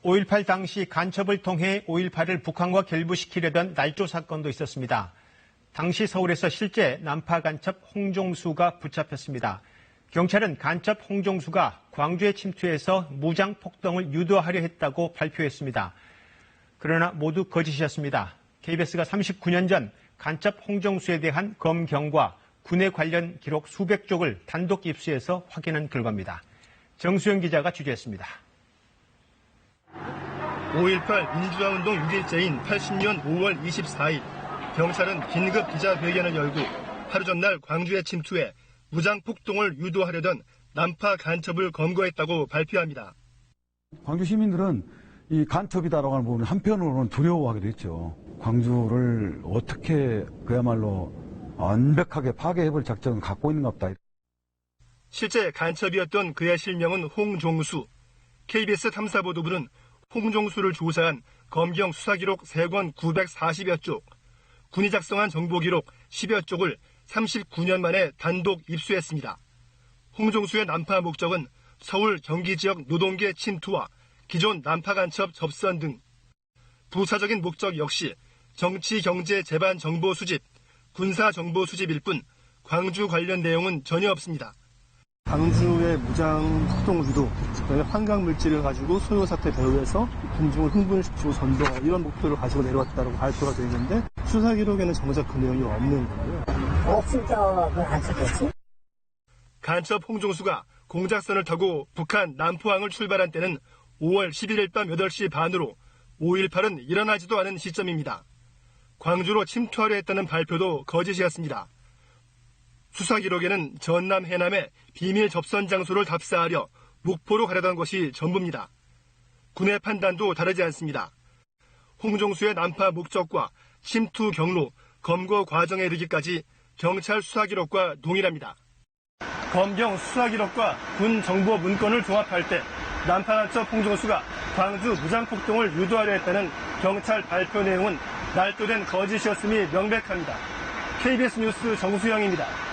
5.18 당시 간첩을 통해 5.18을 북한과 결부시키려던 날조 사건도 있었습니다. 당시 서울에서 실제 난파 간첩 홍종수가 붙잡혔습니다. 경찰은 간첩 홍종수가 광주에 침투해서 무장 폭동을 유도하려 했다고 발표했습니다. 그러나 모두 거짓이었습니다. KBS가 39년 전 간첩 홍종수에 대한 검경과 군에 관련 기록 수백 쪽을 단독 입수해서 확인한 결과입니다. 정수영 기자가 취재했습니다. 5.18 민주화운동 6일째인 80년 5월 24일 경찰은 긴급 기자회견을 열고 하루 전날 광주에 침투해 무장 폭동을 유도하려던 난파 간첩을 검거했다고 발표합니다. 광주 시민들은 이 간첩이다라고 하는 부분을 한편으로는 두려워하기도 했죠. 광주를 어떻게 그야말로 완벽하게 파괴해볼 작전을 갖고 있는가 보다. 실제 간첩이었던 그의 실명은 홍종수. KBS 탐사보도부는 홍종수를 조사한 검경 수사기록 3권 940여 쪽, 군이 작성한 정보기록 10여 쪽을 39년 만에 단독 입수했습니다. 홍종수의 난파 목적은 서울 경기 지역 노동계 침투와 기존 난파 간첩 접선 등 부사적인 목적 역시 정치, 경제, 재반 정보 수집, 군사 정보 수집일 뿐 광주 관련 내용은 전혀 없습니다. 광주의 무장 폭동 유도, 그다음에 환각 물질을 가지고 소요 사태 배후에서 군중을 흥분시키고 선동하고 이런 목표를 가지고 내려왔다고 발표가 되어 있는데 수사 기록에는 정작 그 내용이 없는 거예요. 없으니까 그걸 안 찾겠지? 간첩 홍종수가 공작선을 타고 북한 남포항을 출발한 때는 5월 11일 밤 8시 반으로 5.18은 일어나지도 않은 시점입니다. 광주로 침투하려 했다는 발표도 거짓이었습니다. 수사 기록에는 전남 해남의 비밀 접선 장소를 답사하려 목포로 가려던 것이 전부입니다. 군의 판단도 다르지 않습니다. 홍종수의 난파 목적과 침투 경로, 검거 과정에 이르기까지 경찰 수사 기록과 동일합니다. 검경 수사 기록과 군 정보 문건을 종합할 때 난파 간첩 홍종수가 광주 무장폭동을 유도하려 했다는 경찰 발표 내용은 날조된 거짓이었음이 명백합니다. KBS 뉴스 정수영입니다.